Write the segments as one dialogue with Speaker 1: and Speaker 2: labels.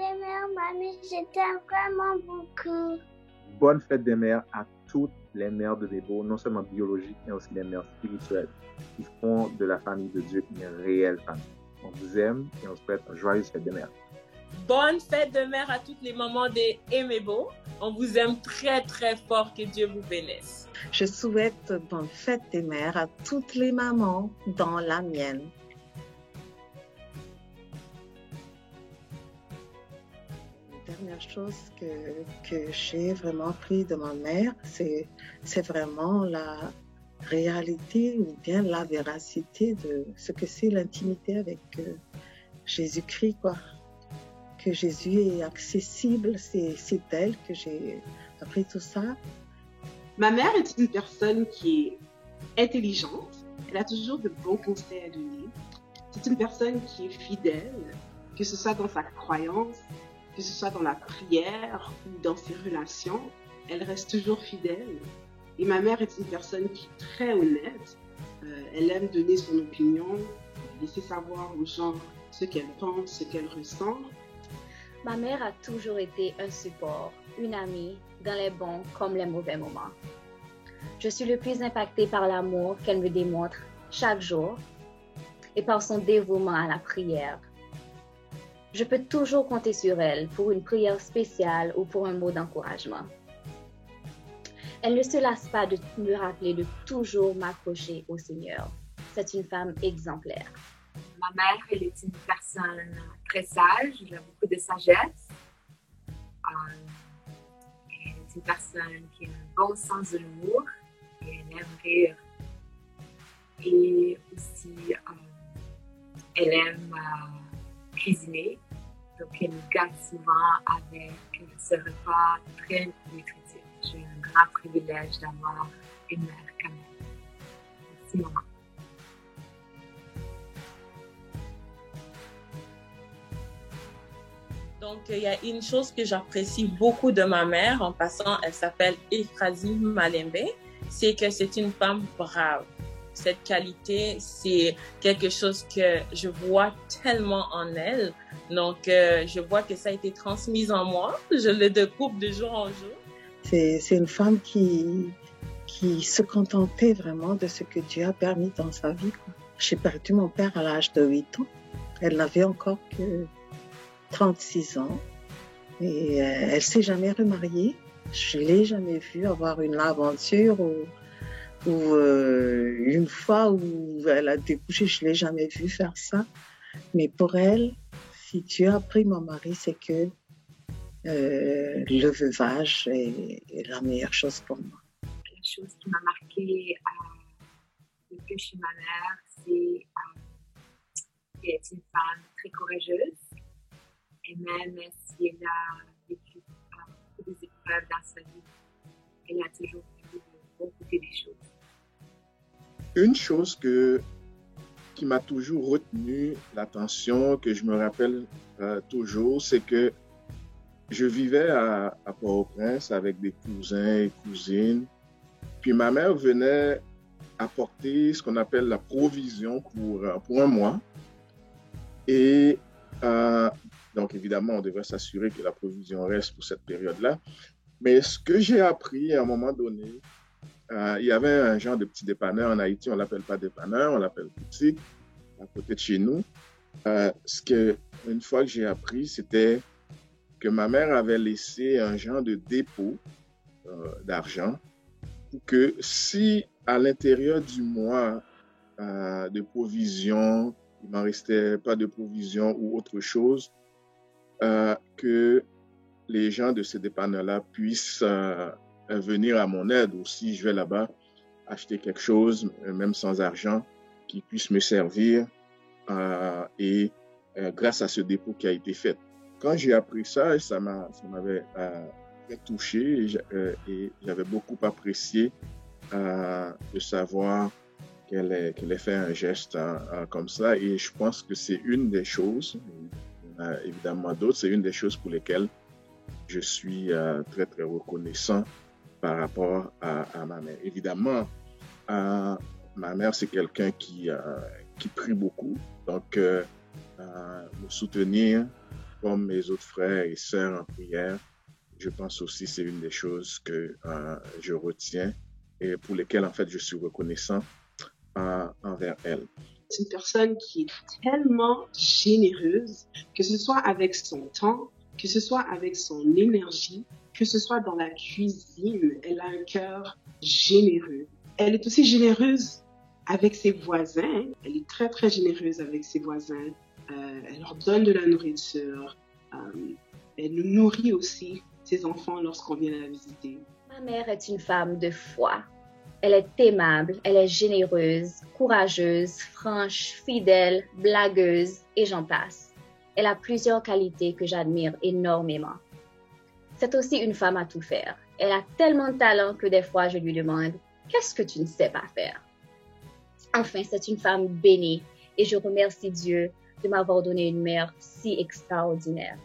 Speaker 1: des mères, mamie, je t'aime vraiment beaucoup.
Speaker 2: Bonne fête des mères à toutes les mères de Bébo, non seulement biologiques, mais aussi les mères spirituelles, qui font de la famille de Dieu une réelle famille. On vous aime et on se souhaite une joyeuse fête des mères.
Speaker 3: Bonne fête de mère à toutes les mamans des Emebo. On vous aime très très fort, que Dieu vous bénisse.
Speaker 4: Je souhaite bonne fête des mères à toutes les mamans dans la mienne. La dernière chose que j'ai vraiment appris de ma mère, c'est vraiment la réalité ou bien la véracité de ce que c'est l'intimité avec Jésus-Christ, quoi. Que Jésus est accessible, c'est d'elle que j'ai appris tout ça.
Speaker 5: Ma mère est une personne qui est intelligente, elle a toujours de bons conseils à donner. C'est une personne qui est fidèle, que ce soit dans sa croyance, que ce soit dans la prière ou dans ses relations, elle reste toujours fidèle. Et ma mère est une personne qui est très honnête, elle aime donner son opinion, laisser savoir aux gens ce qu'elle pense, ce qu'elle ressent.
Speaker 6: Ma mère a toujours été un support, une amie, dans les bons comme les mauvais moments. Je suis le plus impactée par l'amour qu'elle me démontre chaque jour et par son dévouement à la prière. Je peux toujours compter sur elle pour une prière spéciale ou pour un mot d'encouragement. Elle ne se lasse pas de me rappeler de toujours m'accrocher au Seigneur. C'est une femme exemplaire.
Speaker 7: Ma mère, elle est une personne très sage, elle a beaucoup de sagesse. Elle est une personne qui a un bon sens de l'humour et elle aime rire. Et aussi, elle aime cuisiner. Donc, elle nous gâte souvent avec ce repas très nutritif. J'ai un grand privilège d'avoir une mère comme elle. Merci, maman.
Speaker 3: Donc, il y a une chose que j'apprécie beaucoup de ma mère, en passant, elle s'appelle Ephrasie Malembe, c'est que c'est une femme brave. Cette qualité, c'est quelque chose que je vois tellement en elle. Donc, je vois que ça a été transmis en moi. Je le découvre de jour en jour.
Speaker 4: C'est une femme qui se contentait vraiment de ce que Dieu a permis dans sa vie, quoi. J'ai perdu mon père à l'âge de 8 ans. Elle n'avait encore que 36 ans. Et elle s'est jamais remariée. Je l'ai jamais vue avoir une aventure ou une fois où elle a débouché, je l'ai jamais vue faire ça. Mais pour elle, si Dieu a pris mon mari, c'est que le veuvage est la meilleure chose pour moi.
Speaker 7: La chose qui m'a marquée le plus chez ma mère, c'est qu'elle est une femme très courageuse. Et même si elle a vécu beaucoup des épreuves dans sa vie, elle a toujours vu de bon côté des choses.
Speaker 8: Une chose qui m'a toujours retenu l'attention, que je me rappelle toujours, c'est que je vivais à Port-au-Prince avec des cousins et cousines. Puis ma mère venait apporter ce qu'on appelle la provision pour un mois. Et donc évidemment, on devrait s'assurer que la provision reste pour cette période-là. Mais ce que j'ai appris à un moment donné, il y avait un genre de petit dépanneur en Haïti, on ne l'appelle pas dépanneur, on l'appelle boutique, à côté de chez nous. Une fois que j'ai appris, c'était que ma mère avait laissé un genre de dépôt d'argent pour que si à l'intérieur du mois de provision, il m'en restait pas de provision ou autre chose, que les gens de ce dépanneur-là puissent venir à mon aide, ou si je vais là-bas acheter quelque chose, même sans argent, qui puisse me servir et grâce à ce dépôt qui a été fait. Quand j'ai appris ça, ça m'avait très touché et j'avais beaucoup apprécié de savoir qu'elle ait fait un geste comme ça, et je pense que c'est une des choses, il y en a évidemment d'autres, c'est une des choses pour lesquelles je suis très très reconnaissant par rapport à ma mère. Évidemment, ma mère, c'est quelqu'un qui prie beaucoup, donc me soutenir comme mes autres frères et sœurs en prière. Je pense aussi que c'est une des choses que je retiens et pour lesquelles, en fait, je suis reconnaissant envers elle.
Speaker 5: C'est une personne qui est tellement généreuse, que ce soit avec son temps, que ce soit avec son énergie, que ce soit dans la cuisine. Elle a un cœur généreux. Elle est aussi généreuse avec ses voisins. Elle est très, très généreuse avec ses voisins. Elle leur donne de la nourriture. Elle nous nourrit aussi, ses enfants, lorsqu'on vient la visiter.
Speaker 6: Ma mère est une femme de foi. Elle est aimable, elle est généreuse, courageuse, franche, fidèle, blagueuse, et j'en passe. Elle a plusieurs qualités que j'admire énormément. C'est aussi une femme à tout faire. Elle a tellement de talent que des fois je lui demande « Qu'est-ce que tu ne sais pas faire ?» Enfin, c'est une femme bénie et je remercie Dieu de m'avoir donné une mère si extraordinaire.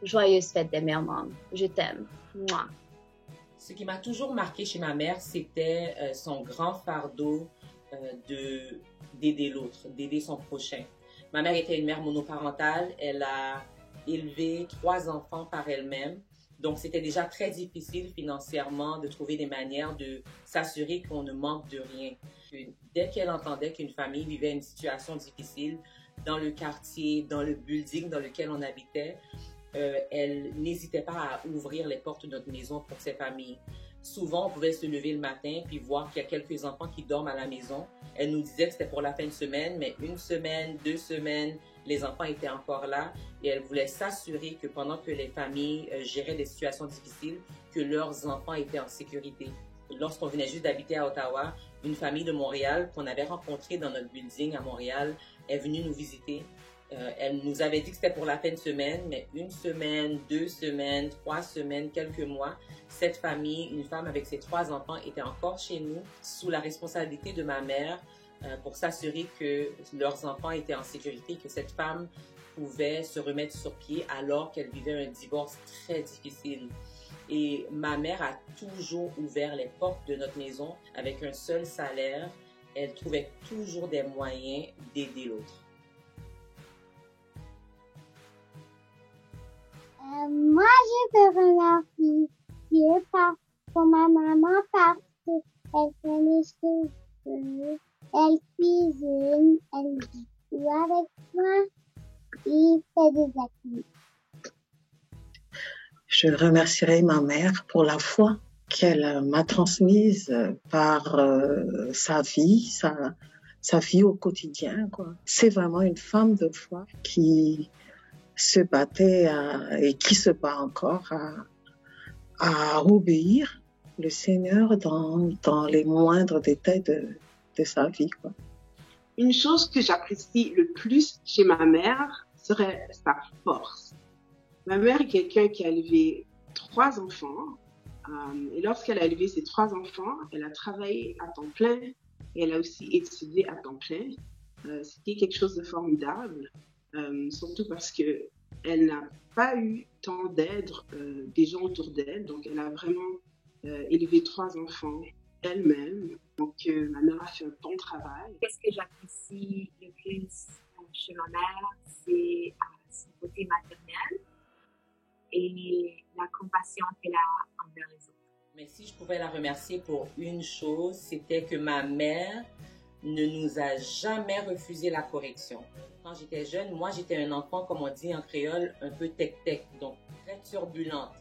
Speaker 6: Joyeuse fête des mères membres. Je t'aime. Mouah.
Speaker 9: Ce qui m'a toujours marqué chez ma mère, c'était son grand fardeau d'aider l'autre, d'aider son prochain. Ma mère était une mère monoparentale. Elle a élevé 3 enfants par elle-même. Donc, c'était déjà très difficile financièrement de trouver des manières de s'assurer qu'on ne manque de rien. Dès qu'elle entendait qu'une famille vivait une situation difficile dans le quartier, dans le building dans lequel on habitait, elle n'hésitait pas à ouvrir les portes de notre maison pour ces familles. Souvent, on pouvait se lever le matin puis voir qu'il y a quelques enfants qui dorment à la maison. Elle nous disait que c'était pour la fin de semaine, mais 1 semaine, 2 semaines, les enfants étaient encore là et elle voulait s'assurer que pendant que les familles géraient des situations difficiles, que leurs enfants étaient en sécurité. Lorsqu'on venait juste d'habiter à Ottawa, une famille de Montréal qu'on avait rencontrée dans notre building à Montréal est venue nous visiter. Elle nous avait dit que c'était pour la fin de semaine, mais 1 semaine, 2 semaines, 3 semaines, quelques mois, cette famille, une femme avec ses 3 enfants, était encore chez nous sous la responsabilité de ma mère pour s'assurer que leurs enfants étaient en sécurité, que cette femme pouvait se remettre sur pied alors qu'elle vivait un divorce très difficile. Et ma mère a toujours ouvert les portes de notre maison avec un seul salaire. Elle trouvait toujours des moyens d'aider l'autre.
Speaker 1: Moi, je veux remercier Dieu pour ma maman parce qu'elle fait mes cheveux, elle cuisine, elle joue avec moi et fait des activités.
Speaker 4: Je remercierai ma mère pour la foi qu'elle m'a transmise par sa vie, sa vie au quotidien, quoi. C'est vraiment une femme de foi qui se battait et qui se bat encore à obéir le Seigneur dans les moindres détails de sa vie, quoi.
Speaker 5: Une chose que j'apprécie le plus chez ma mère serait sa force. Ma mère est quelqu'un qui a élevé 3 enfants et lorsqu'elle a élevé ses 3 enfants, elle a travaillé à temps plein et elle a aussi étudié à temps plein. C'était quelque chose de formidable, surtout parce que elle n'a pas eu tant d'aide des gens autour d'elle, donc elle a vraiment élevé 3 enfants elle-même. Donc ma mère a fait un bon travail.
Speaker 7: Qu'est-ce que j'apprécie le plus chez ma mère, c'est son côté maternel et la compassion qu'elle a envers les autres.
Speaker 9: Mais si je pouvais la remercier pour une chose, c'était que ma mère ne nous a jamais refusé la correction. Quand j'étais jeune, moi j'étais un enfant, comme on dit en créole, un peu tec-tec, donc très turbulente.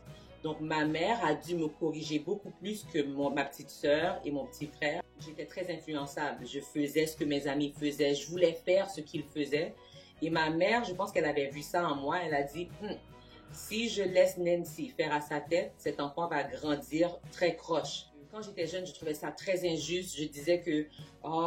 Speaker 9: Donc ma mère a dû me corriger beaucoup plus que ma petite sœur et mon petit frère. J'étais très influençable, je faisais ce que mes amis faisaient, je voulais faire ce qu'ils faisaient. Et ma mère, je pense qu'elle avait vu ça en moi, elle a dit si je laisse Nancy faire à sa tête, cet enfant va grandir très croche. Quand j'étais jeune, je trouvais ça très injuste. Je disais que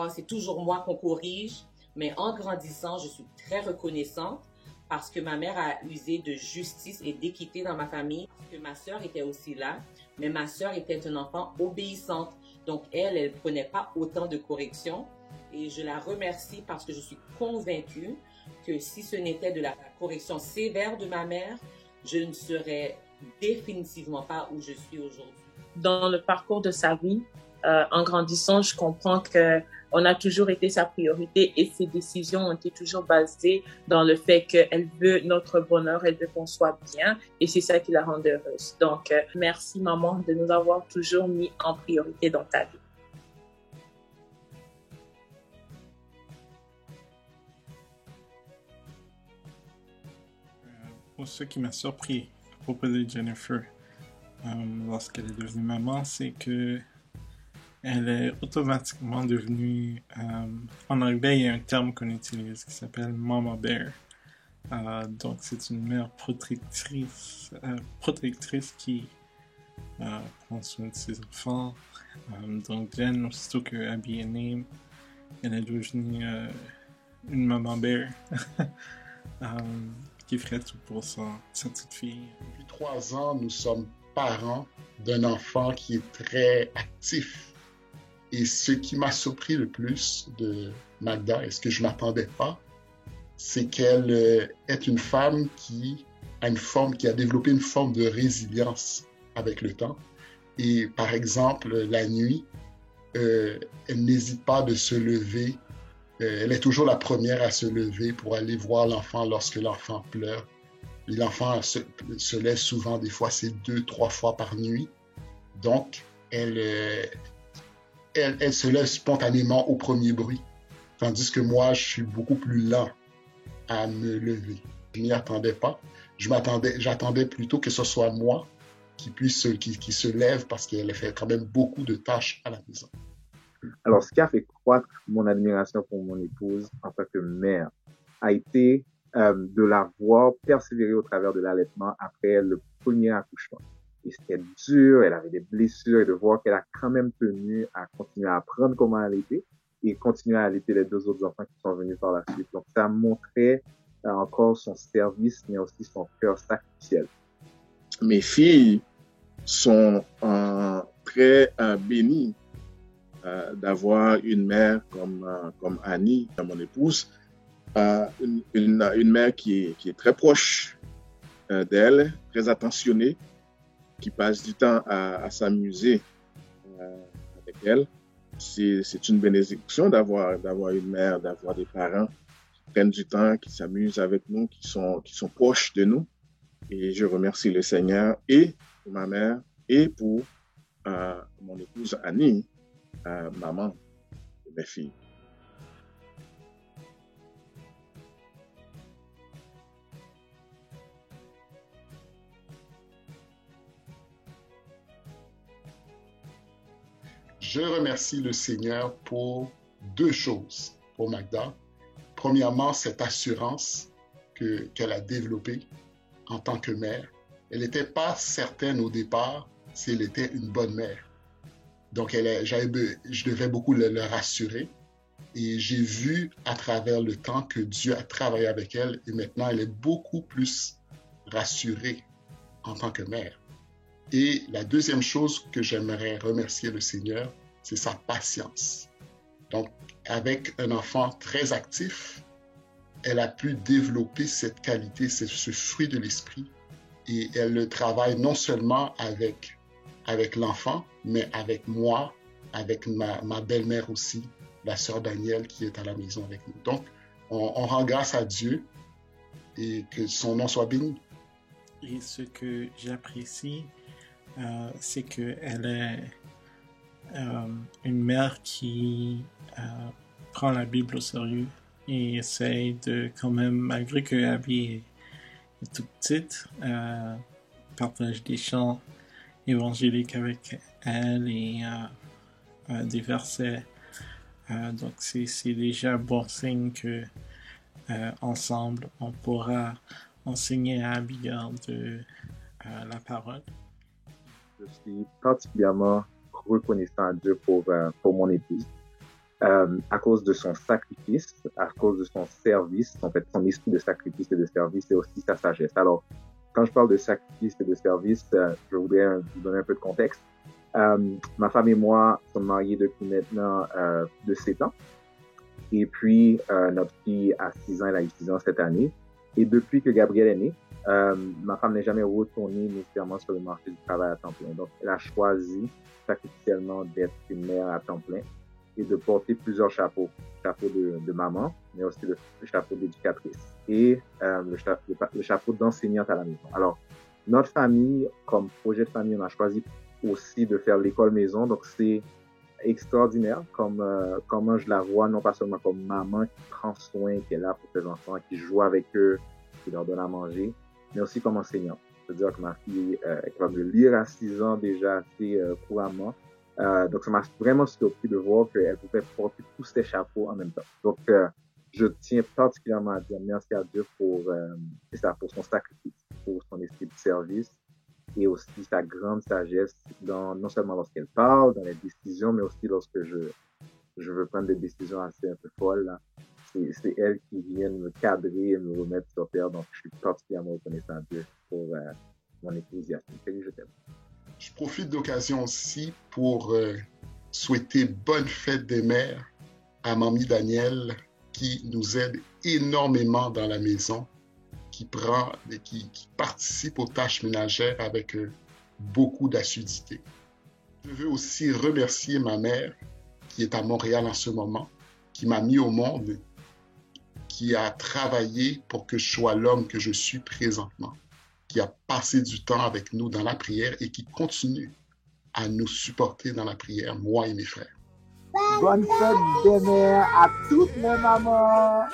Speaker 9: c'est toujours moi qu'on corrige. Mais en grandissant, je suis très reconnaissante parce que ma mère a usé de justice et d'équité dans ma famille. Parce que ma sœur était aussi là, mais ma sœur était une enfant obéissante. Donc elle prenait pas autant de corrections. Et je la remercie parce que je suis convaincue que si ce n'était de la correction sévère de ma mère, je ne serais définitivement pas où je suis aujourd'hui.
Speaker 3: Dans le parcours de sa vie, en grandissant, je comprends que on a toujours été sa priorité et ses décisions ont été toujours basées dans le fait qu'elle veut notre bonheur, elle veut qu'on soit bien et c'est ça qui la rend heureuse. Donc, merci maman de nous avoir toujours mis en priorité dans ta vie.
Speaker 10: Pour ce qui m'a surpris à propos de Jennifer, lorsqu'elle est devenue maman, c'est que elle est automatiquement devenue, en anglais, il y a un terme qu'on utilise qui s'appelle Mama Bear. Donc, c'est une mère protectrice qui prend soin de ses enfants. Donc, Jen, aussitôt que Abby est née, elle est devenue une Mama Bear. Qui ferait tout pour sa petite fille.
Speaker 11: Depuis 3 ans, nous sommes parents d'un enfant qui est très actif. Et ce qui m'a surpris le plus de Magda, et ce que je ne m'attendais pas, c'est qu'elle est une femme qui a développé une forme de résilience avec le temps. Et par exemple, la nuit, elle n'hésite pas de se lever. Elle est toujours la première à se lever pour aller voir l'enfant lorsque l'enfant pleure. Et l'enfant se lève souvent, des fois c'est 2-3 fois par nuit. Donc, elle se lève spontanément au premier bruit. Tandis que moi, je suis beaucoup plus lent à me lever. Je n'y attendais pas. J'attendais plutôt que ce soit moi qui se lève parce qu'elle fait quand même beaucoup de tâches à la maison.
Speaker 2: Alors, ce qui a fait croître mon admiration pour mon épouse en tant que mère a été de la voir persévérer au travers de l'allaitement après le premier accouchement. Et c'était dur, elle avait des blessures, et de voir qu'elle a quand même tenu à continuer à apprendre comment allaiter et continuer à allaiter les 2 autres enfants qui sont venus par la suite. Donc, ça montrait encore son service, mais aussi son cœur sacrificiel.
Speaker 8: Mes filles sont très bénies d'avoir une mère comme Annie, mon épouse, une mère qui est très proche d'elle, très attentionnée, qui passe du temps à s'amuser avec elle. C'est une bénédiction d'avoir une mère, d'avoir des parents qui prennent du temps, qui s'amusent avec nous, qui sont proches de nous. Et je remercie le Seigneur et pour ma mère et pour mon épouse Annie, maman de mes filles.
Speaker 11: Je remercie le Seigneur pour 2 choses pour Magda. Premièrement, cette assurance qu'elle a développée en tant que mère. Elle n'était pas certaine au départ si elle était une bonne mère. Donc, je devais beaucoup le rassurer. Et j'ai vu à travers le temps que Dieu a travaillé avec elle et maintenant elle est beaucoup plus rassurée en tant que mère. Et la deuxième chose que j'aimerais remercier le Seigneur, c'est sa patience. Donc, avec un enfant très actif, elle a pu développer cette qualité, ce fruit de l'esprit. Et elle le travaille non seulement avec l'enfant, mais avec moi, avec ma belle-mère aussi, la sœur Danielle qui est à la maison avec nous. Donc, on rend grâce à Dieu et que son nom soit béni.
Speaker 10: Et ce que j'apprécie, c'est qu'elle est une mère qui prend la Bible au sérieux et essaye de quand même, malgré que Abby est toute petite, partage des chants évangéliques avec elle et des versets. Donc c'est déjà un bon signe que ensemble on pourra enseigner à Abigail de la parole.
Speaker 2: Je suis particulièrement reconnaissant à Dieu pour mon épouse, à cause de son sacrifice, à cause de son service, en fait, son esprit de sacrifice et de service et aussi sa sagesse. Alors, quand je parle de sacrifice et de service, je voudrais vous donner un peu de contexte. Ma femme et moi sommes mariés depuis maintenant de 7 ans. Et puis, notre fille a 6 ans, elle a eu 6 ans cette année. Et depuis que Gabriel est né, ma femme n'est jamais retournée nécessairement sur le marché du travail à temps plein. Donc, elle a choisi sacrificiellement d'être une mère à temps plein. et de porter plusieurs chapeaux. Chapeau de maman, mais aussi le chapeau d'éducatrice et le chapeau d'enseignante à la maison. Alors, notre famille, comme projet de famille, on a choisi aussi de faire l'école maison. Donc, c'est extraordinaire comment je la vois, non pas seulement comme maman qui prend soin, qui est là pour ses enfants, qui joue avec eux, qui leur donne à manger, mais aussi comme enseignante. C'est-à-dire que ma fille est capable de lire à 6 ans déjà assez couramment. Donc, ça m'a vraiment surpris de voir qu'elle pouvait porter tous ses chapeaux en même temps. Donc, je tiens particulièrement à dire merci à Dieu pour son sacrifice, pour son esprit de service et aussi sa grande sagesse, non seulement lorsqu'elle parle, dans les décisions, mais aussi lorsque je veux prendre des décisions assez un peu folles. Là. C'est elle qui vient me cadrer et me remettre sur terre. Donc, je suis particulièrement reconnaissant à Dieu pour mon épouse Yasmine. Salut, je t'aime.
Speaker 11: Je profite de l'occasion aussi pour souhaiter bonne fête des mères à Mamie Danielle qui nous aide énormément dans la maison, qui participe aux tâches ménagères avec beaucoup d'assiduité. Je veux aussi remercier ma mère qui est à Montréal en ce moment, qui m'a mis au monde, qui a travaillé pour que je sois l'homme que je suis présentement, qui a passé du temps avec nous dans la prière et qui continue à nous supporter dans la prière, moi et mes frères.
Speaker 12: Bonne fête des mères à toutes les mamans!